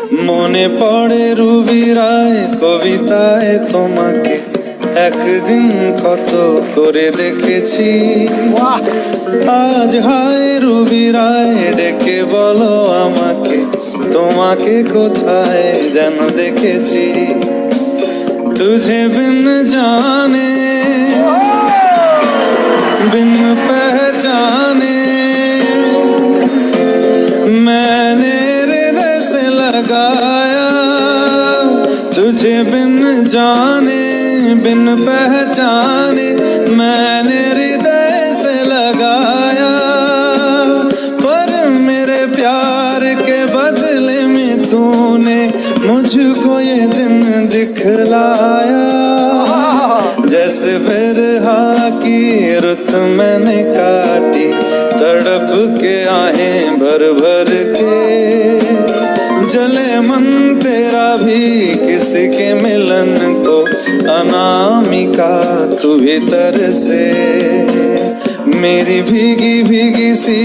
মনে পড়ে রুবি রায় কবিতায় তোমাকে একদিন কত করে দেখেছি। আজ হায় রুবি রায় ডেকে বলো আমাকে, তোমাকে কোথায় যেন দেখেছি। तुझे बिन जाने बिन पहचाने मैंने हृदय से लगाया, तुझे बिन जाने बिन पहचाने मैंने हृदय से लगाया। पर मेरे प्यार के बदले में तूने मुझको ये दिन दिखलाया। जैसे बिरहा की रुत मैंने काटी, तड़प के आहें भर भर के। जले मन तेरा भी किसी के मिलन को, अनामिका तू भीतर से मेरी भीगी भीगी सी